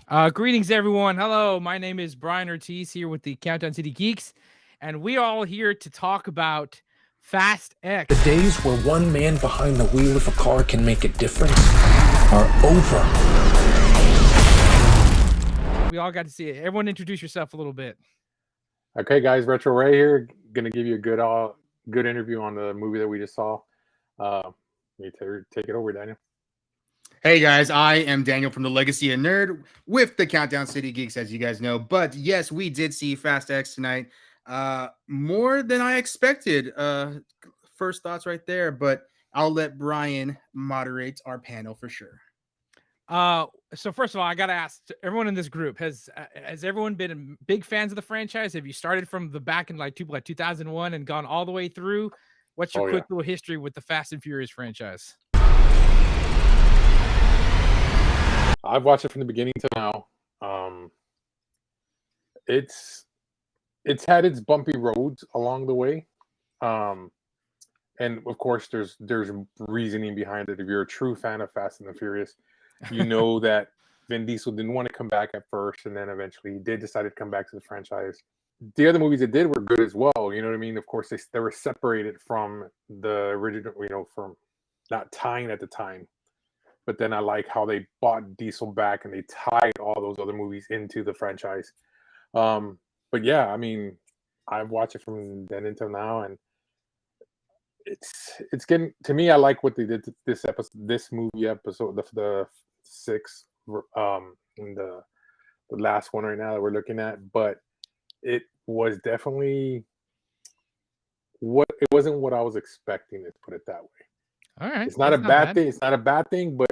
Greetings, everyone. Hello, my name is Brian Ortiz here with the Countdown City Geeks, and we are all here to talk about Fast The X. days where one man behind the wheel of a car can make a difference are over. We all got to see it. Everyone, introduce yourself a little bit. Okay, guys, Retro Ray here. Gonna give you a good interview on the movie that we just saw. You take it over, Daniel. Hey guys, I am Daniel from the Legacy of Nerd with the Countdown City Geeks, as you guys know. But yes, we did see Fast X tonight. More than I expected. First thoughts right there, but I'll let Brian moderate our panel for sure. So first of all, I gotta ask everyone in this group: has everyone been big fans of the franchise? Have you started from the back in like 2001 and gone all the way through? What's your Oh, quick yeah. little history with the Fast and Furious franchise? I've watched it from the beginning to now. It's had its bumpy roads along the way, um, and of course, there's reasoning behind it. If you're a true fan of Fast and the Furious, you know that Vin Diesel didn't want to come back at first, and then eventually he did decide to come back to the franchise. The other movies it did were good as well. You know what I mean? Of course, they were separated from the original. From not tying at the time. But then I like how they bought Diesel back and they tied all those other movies into the franchise. But yeah, I mean, I've watched it from then until now, and it's getting to me. I like what they did to this movie episode, the six, and the last one right now that we're looking at. But it was definitely it wasn't what I was expecting. Let's put it that way. All right, It's not a bad thing. It's not a bad thing, but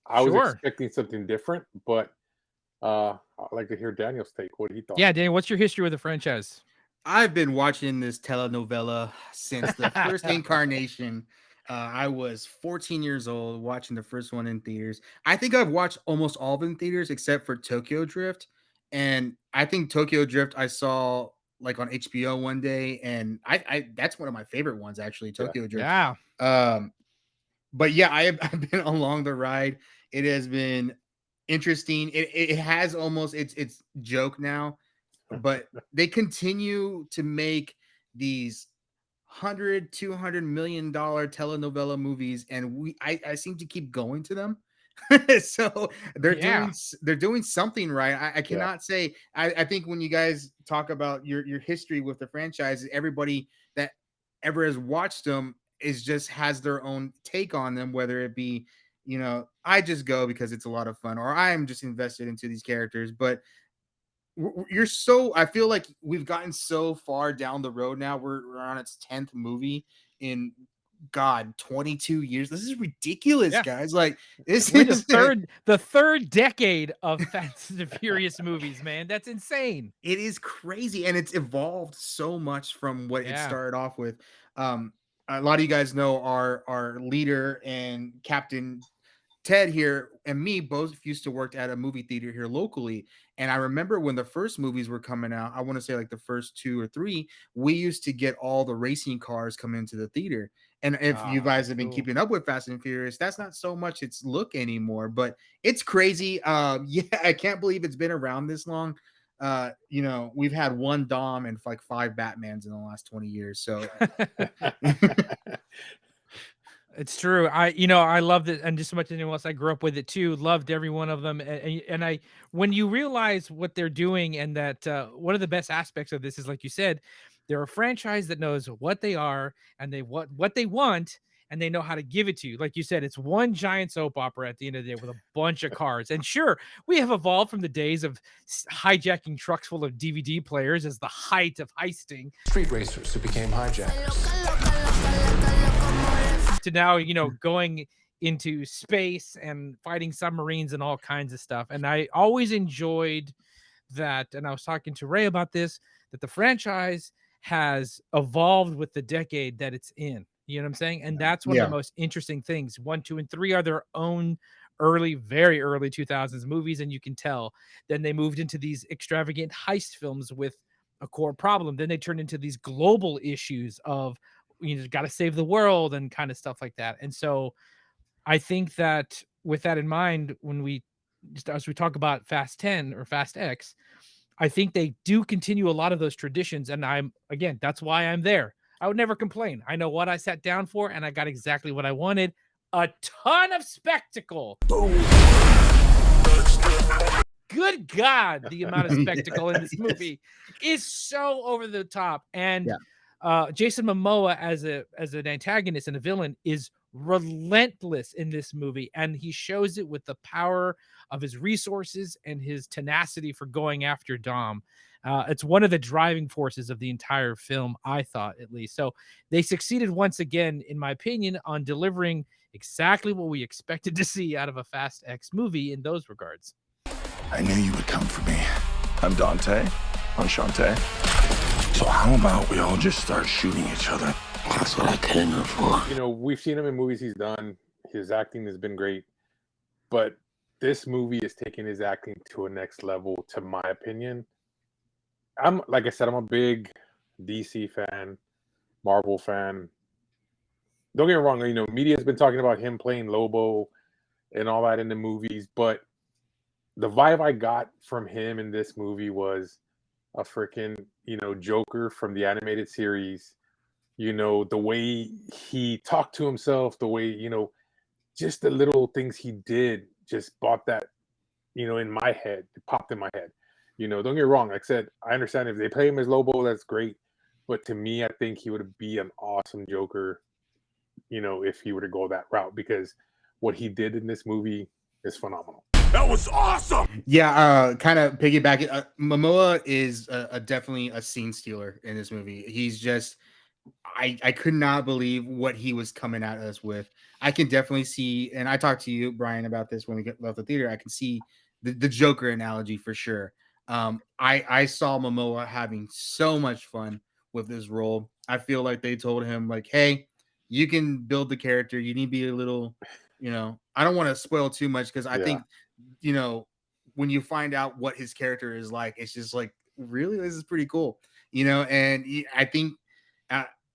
I was Sure. expecting something different. But I'd like to hear Daniel's take. What he thought. Yeah, Daniel, what's your history with the franchise? I've been watching this telenovela since the first incarnation. I was 14 years old watching the first one in theaters. I think I've watched almost all of them in theaters except for Tokyo Drift. And I think Tokyo Drift I saw like on HBO one day, and I that's one of my favorite ones actually, Yeah. Tokyo Drift. Yeah. But yeah, I've been along the ride. It has been interesting. It has almost it's joke now, but they continue to make these 100 $200 million telenovela movies, and I seem to keep going to them. So Yeah. they're doing something right. I Yeah. cannot say. I think when you guys talk about your history with the franchise, everybody that ever has watched them is just has their own take on them, whether it be, I just go because it's a lot of fun, or I am just invested into these characters. But you're so, I feel like we've gotten so far down the road now. We're on its 10th movie in, God, 22 years. This is ridiculous, Yeah. guys. Like, this We're in is the third decade of Fast and Furious movies, man. That's insane. it is crazy, and it's evolved so much from what it Yeah. started off with. A lot of you guys know our leader and Captain Ted here and me both used to work at a movie theater here locally. And I remember when the first movies were coming out, I want to say like the first two or three, we used to get all the racing cars come into the theater. And if you guys have been Cool. keeping up with Fast and Furious, that's not so much its look anymore, but it's crazy. Yeah, I can't believe it's been around this long. We've had one Dom and like 5 Batmans in the last 20 years. So It's true. I loved it, and just as much as anyone else, I grew up with it too. Loved every one of them, and when you realize what they're doing, and that one of the best aspects of this is, like you said, they're a franchise that knows what they are and what they want, and they know how to give it to you. Like you said, it's one giant soap opera at the end of the day with a bunch of cars. And sure, we have evolved from the days of hijacking trucks full of DVD players as the height of heisting Street racers who became hijackers. to now, going into space and fighting submarines and all kinds of stuff. And I always enjoyed that. And I was talking to Ray about this, that the franchise has evolved with the decade that it's in. You know what I'm saying? And that's one of Yeah. the most interesting things. 1, 2, and 3 are their own very early 2000s movies. And you can tell. Then they moved into these extravagant heist films with a core problem. Then they turned into these global issues of, got to save the world and kind of stuff like that. And so I think that with that in mind, when we just as we talk about Fast 10 or Fast X, I think they do continue a lot of those traditions. And again, that's why I'm there. I would never complain. I know what I sat down for, and I got exactly what I wanted. A ton of spectacle. Good God, the amount of spectacle in this movie is so over the top. And Yeah. Jason Momoa as an antagonist and a villain is relentless in this movie, and he shows it with the power of his resources and his tenacity for going after Dom. It's one of the driving forces of the entire film, I thought, at least. So they succeeded once again, in my opinion, on delivering exactly what we expected to see out of a Fast X movie in those regards. I knew you would come for me. I'm Dante. Enchanté. So how about we all just start shooting each other? That's what I came here for. You know, we've seen him in movies he's done. His acting has been great. But this movie is taking his acting to a next level, to my opinion. Like I said, I'm a big DC fan, Marvel fan. Don't get me wrong, you know, media's been talking about him playing Lobo and all that in the movies, but the vibe I got from him in this movie was a freaking, you know, Joker from the animated series. You know, the way he talked to himself, the way, you know, just the little things he did just brought that, you know, in my head. It popped in my head. You know, don't get me wrong. Like I said, I understand if they play him as Lobo, that's great. But to me, I think he would be an awesome Joker, you know, if he were to go that route, because what he did in this movie is phenomenal. That was awesome. Yeah, kind of piggybacking. Momoa is definitely a scene stealer in this movie. He's just, I could not believe what he was coming at us with. I can definitely see, and I talked to you, Brian, about this when we left the theater. I can see the Joker analogy for sure. I saw Momoa having so much fun with this role. I feel like they told him, like, hey, you can build the character. You need to be a little, you know, I don't want to spoil too much, because I think, you know, when you find out what his character is like, it's just like, really, this is pretty cool, you know. And I think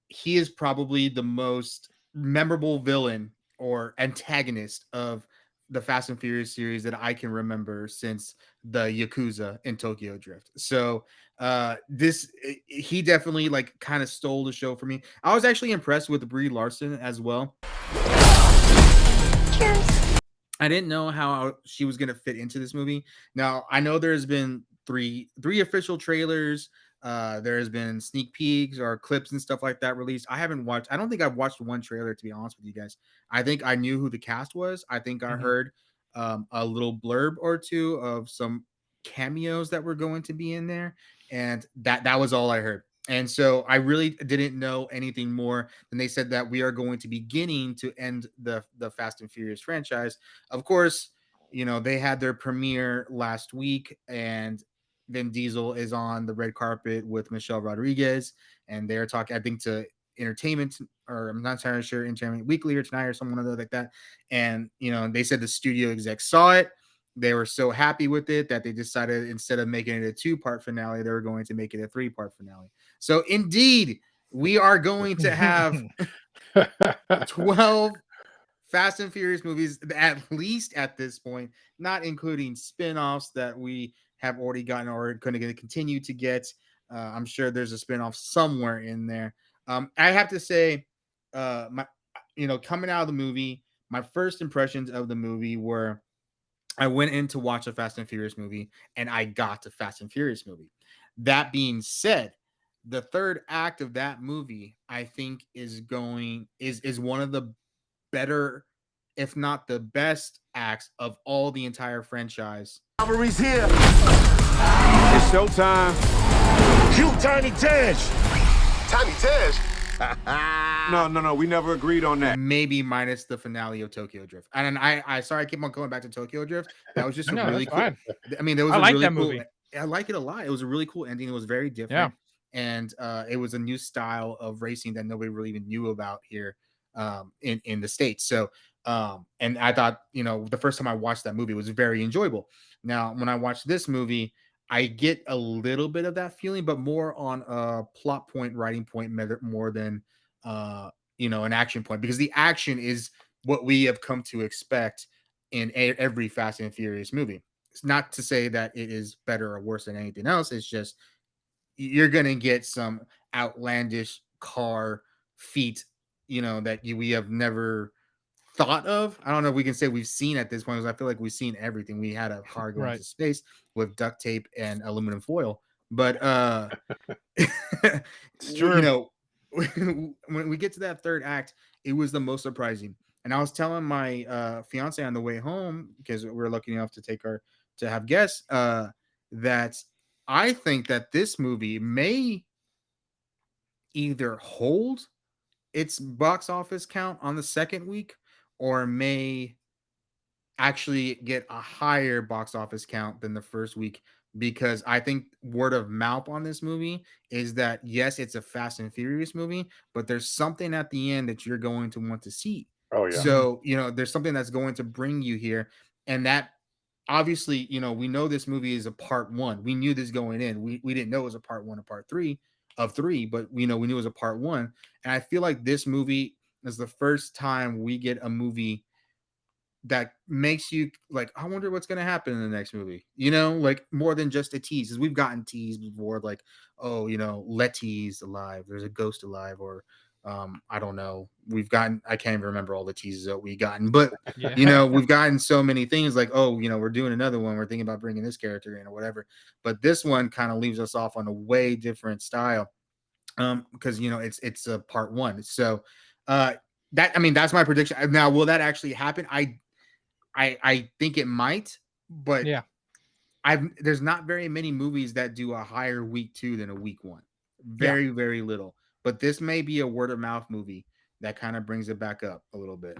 he is probably the most memorable villain or antagonist of the Fast and Furious series that I can remember since the Yakuza in Tokyo Drift. So he definitely like kind of stole the show for me. I was actually impressed with Brie Larson as well. Cheers. I didn't know how she was going to fit into this movie. Now, I know there's been three official trailers. There has been sneak peeks or clips and stuff like that released. I don't think I've watched one trailer, to be honest with you guys. I think I knew who the cast was. I think I heard a little blurb or two of some cameos that were going to be in there, and that was all I heard. And so I really didn't know anything more than they said that we are going to beginning to end the Fast and Furious franchise. Of course, you know, they had their premiere last week, and Vin Diesel is on the red carpet with Michelle Rodriguez, and they're talking, I think, to Entertainment, or I'm not entirely sure, Entertainment Weekly or Tonight or someone other like that. And, you know, they said the studio execs saw it. They were so happy with it that they decided, instead of making it a 2-part finale, they were going to make it a 3-part finale. So indeed, we are going to have 12 Fast and Furious movies, at least at this point, not including spin-offs that we have already gotten or are going to continue to get. I'm sure there's a spin-off somewhere in there. I have to say, coming out of the movie, my first impressions of the movie were, I went in to watch a Fast and Furious movie, and I got the Fast and Furious movie. That being said, the third act of that movie, I think, is one of the better, if not the best, acts of all the entire franchise. Cavalry's here. It's showtime. Cue Tiny Tej. Tiny Tej? No. We never agreed on that. Maybe minus the finale of Tokyo Drift. And I sorry, I keep on going back to Tokyo Drift. That was just really cool. Fine. I mean, there was I a like really that cool movie. I like it a lot. It was a really cool ending. It was very different. And it was a new style of racing that nobody really even knew about here in the States. So and I thought, you know, the first time I watched that movie was very enjoyable. Now, when I watched this movie, I get a little bit of that feeling, but more on a plot point, writing point, more than an action point, because the action is what we have come to expect in every Fast and Furious movie. It's not to say that it is better or worse than anything else. It's just you're gonna get some outlandish car feat, that we have never thought of. I don't know if we can say we've seen at this point, because I feel like we've seen everything. We had a car go Right. into space with duct tape and aluminum foil, but It's true. when we get to that third act, it was the most surprising. And I was telling my fiance on the way home, because we're lucky enough to have guests, that I think that this movie may either hold its box office count on the second week, or may actually get a higher box office count than the first week, because I think word of mouth on this movie is that yes, it's a Fast and Furious movie, but there's something at the end that you're going to want to see. Oh yeah. Mhm. So, there's something that's going to bring you here. And that obviously, we know this movie is a part one. We knew this going in. We didn't know it was a part one or part three of three, but we knew it was a part one. And I feel like this movie is the first time we get a movie that makes you like, I wonder what's going to happen in the next movie, like more than just a tease. Because we've gotten teased before, like, oh, Letty's alive, there's a ghost alive, or I don't know. I can't even remember all the teases that we gotten, but Yeah. we've gotten so many things like, oh, we're doing another one. We're thinking about bringing this character in or whatever. But this one kind of leaves us off on a way different style. Because it's a part one. So that's my prediction. Now, will that actually happen? I think it might, but Yeah. there's not very many movies that do a higher week 2 than a week 1. Yeah. Very, very little. But this may be a word of mouth movie that kind of brings it back up a little bit.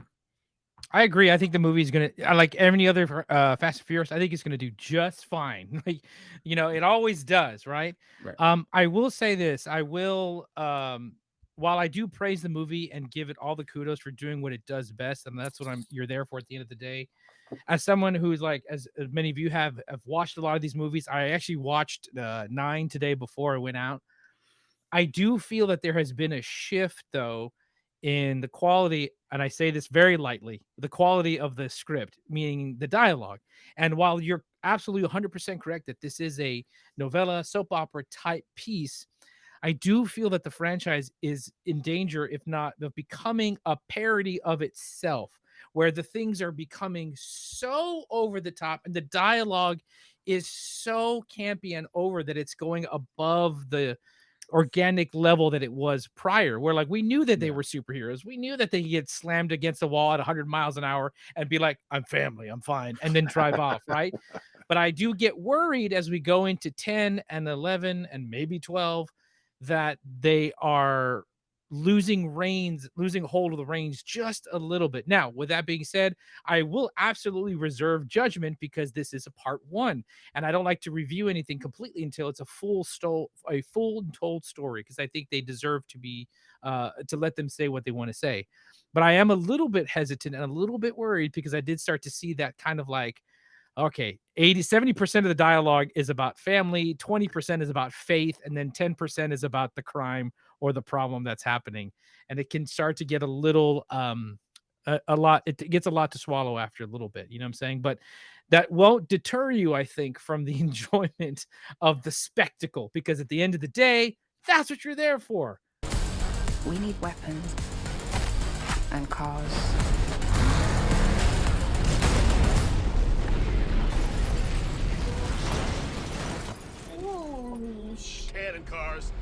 I agree. I think the movie's gonna, like any other Fast and Furious, I think it's gonna do just fine. Like, it always does, right? Right. I will say this. I will, while I do praise the movie and give it all the kudos for doing what it does best, and that's what you're there for at the end of the day. As someone who's like, as many of you have watched a lot of these movies, I actually watched 9 today before I went out. I do feel that there has been a shift, though, in the quality, and I say this very lightly, the quality of the script, meaning the dialogue. And while you're absolutely 100% correct that this is a novella, soap opera type piece, I do feel that the franchise is in danger, if not of becoming a parody of itself, where the things are becoming so over the top and the dialogue is so campy and over that it's going above the organic level that it was prior, where like we knew that they Yeah. were superheroes. We knew that they could get slammed against the wall at 100 miles an hour and be like, I'm family, I'm fine, and then drive off, right? But I do get worried as we go into 10 and 11 and maybe 12 that they are losing hold of the reins just a little bit. Now, with that being said, I will absolutely reserve judgment because this is a part one, and I don't like to review anything completely until it's a full and told story, because I think they deserve to be to let them say what they want to say. But I am a little bit hesitant and a little bit worried because I did start to see that kind of like, okay, 70% of the dialogue is about family, 20% is about faith, and then 10% is about the crime or the problem that's happening. And it can start to get a little a lot, it gets a lot to swallow after a little bit, you know what I'm saying? But that won't deter you, I think, from the enjoyment of the spectacle, because at the end of the day, that's what you're there for. We need weapons and cars. Cannon cars.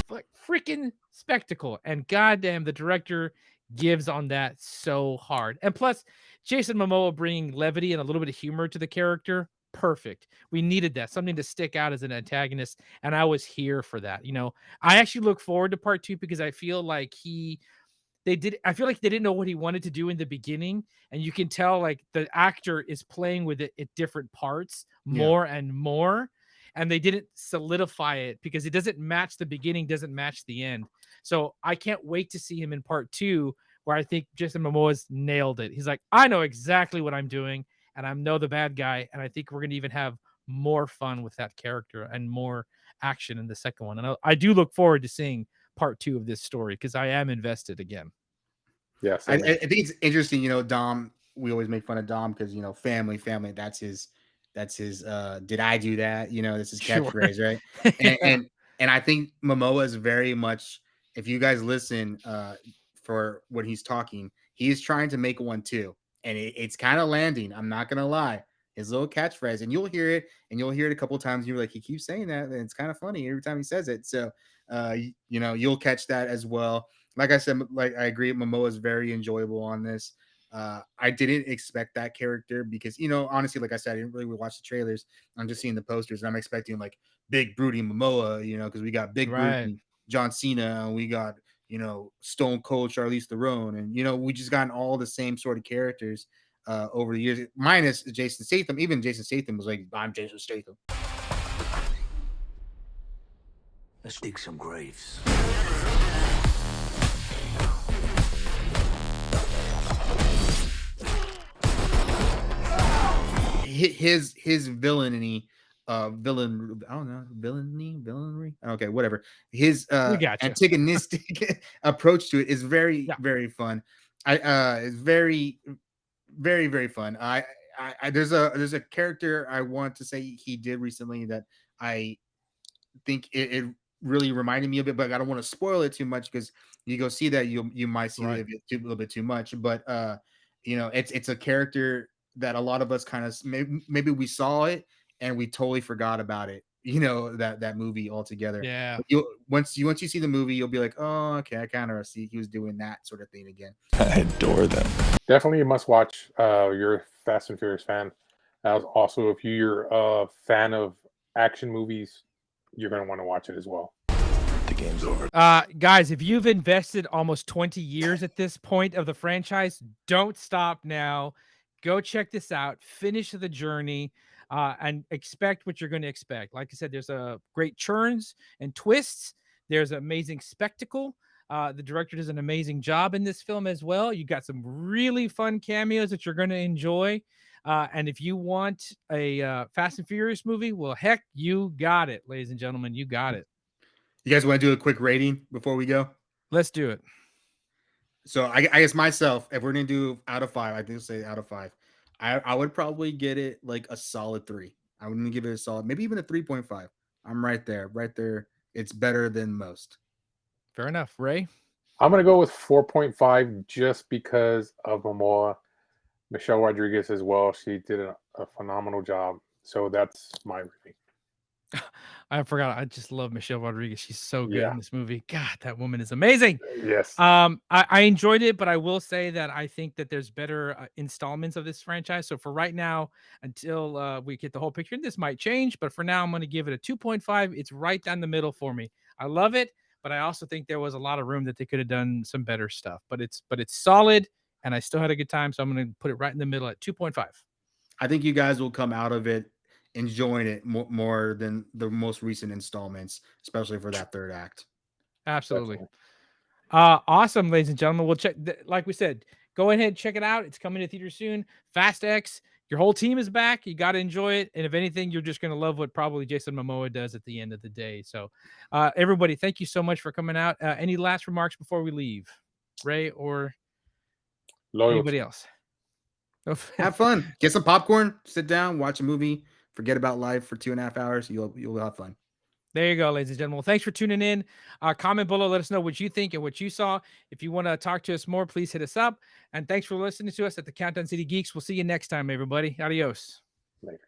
Like freaking spectacle, and goddamn, the director gives on that so hard. And plus, Jason Momoa bringing levity and a little bit of humor to the character, perfect. We needed that, something to stick out as an antagonist, and I was here for that. I actually look forward to part 2 because I feel like I feel like they didn't know what he wanted to do in the beginning, and you can tell like the actor is playing with it at different parts Yeah. more and more, and they didn't solidify it because it doesn't match the beginning, doesn't match the end. So I can't wait to see him in part 2, where I think Jason Momoa's nailed it. He's like, I know exactly what I'm doing, and I know the bad guy, and I think we're gonna even have more fun with that character and more action in the second one. And I do look forward to seeing part 2 of this story because I am invested again. Yeah. I Same here. think it's interesting, Dom. we always make fun of Dom because family, family. That's his. Did I do that? That's his Sure. catchphrase, right? And Yeah. and I think Momoa is very much. If you guys listen, for when he's talking, he's trying to make one too, and it's kind of landing. I'm not gonna lie. His little catchphrase, and you'll hear it, a couple times. And you're like, he keeps saying that, and it's kind of funny every time he says it. So, you'll catch that as well. Like I said, like I agree, Momoa is very enjoyable on this. I didn't expect that character because, honestly, like I said, I didn't really watch the trailers. I'm just seeing the posters, and I'm expecting like big broody Momoa, because we got Big Brute Right. and John Cena, and we got Stone Cold Charlize Theron, and we just gotten all the same sort of characters over the years, minus Jason Statham. Even Jason Statham was like, "I'm Jason Statham." Let's dig some graves. His villainy, villain, I don't know, villainy, okay, whatever. His We got you. antagonistic approach to it is very, Yeah. very fun. It's very, very, very fun. There's a character I want to say he did recently that I think it really reminded me of it, but I don't want to spoil it too much because you go see that you might see Right. it a little bit too much. But it's a character that a lot of us kind of maybe we saw it and we totally forgot about it. That movie altogether. Yeah. But once you see the movie, you'll be like, oh, okay, I kind of see he was doing that sort of thing again. I adore them. Definitely a must watch. You're a Fast and Furious fan. Also, if you're a fan of action movies, you're going to want to watch it as well. The game's over. Guys, if you've invested almost 20 years at this point of the franchise, don't stop now. Go check this out. Finish the journey, and expect what you're going to expect. Like I said, there's a great turns and twists. There's amazing spectacle. The director does an amazing job in this film as well. You got some really fun cameos that you're going to enjoy. And if you want a Fast and Furious movie, well, heck, you got it, ladies and gentlemen. You got it. You guys want to do a quick rating before we go? Let's do it. So I guess myself, if we're gonna do out of 5, I do say out of 5. I would probably get it like a solid 3. I wouldn't give it a solid, maybe even a 3.5. I'm right there, right there. It's better than most. Fair enough. Ray? I'm going to go with 4.5 just because of Momoa. Michelle Rodriguez as well. She did a phenomenal job. So that's my rating. I forgot. I just love Michelle Rodriguez. She's so good Yeah. in this movie. God, that woman is amazing. Yes. I enjoyed it, but I will say that I think that there's better installments of this franchise. So for right now, until we get the whole picture, and this might change, but for now, I'm going to give it a 2.5. It's right down the middle for me. I love it, but I also think there was a lot of room that they could have done some better stuff. But it's solid, and I still had a good time. So I'm going to put it right in the middle at 2.5. I think you guys will come out of it enjoying it more than the most recent installments, especially for that third act. Absolutely. Definitely. Awesome, ladies and gentlemen. We'll check, like we said, go ahead and check it out. It's coming to theater soon. Fast X, your whole team is back. You got to enjoy it. And if anything, you're just going to love what probably Jason Momoa does at the end of the day. So, everybody, thank you so much for coming out. Any last remarks before we leave, Ray or Loyalty. anybody else? Have fun. Get some popcorn. Sit down. Watch a movie. Forget about life for 2.5 hours. You'll have fun. There you go, ladies and gentlemen. Well, thanks for tuning in. Comment below. Let us know what you think and what you saw. If you want to talk to us more, please hit us up. And thanks for listening to us at the Countdown City Geeks. We'll see you next time, everybody. Adios. Later.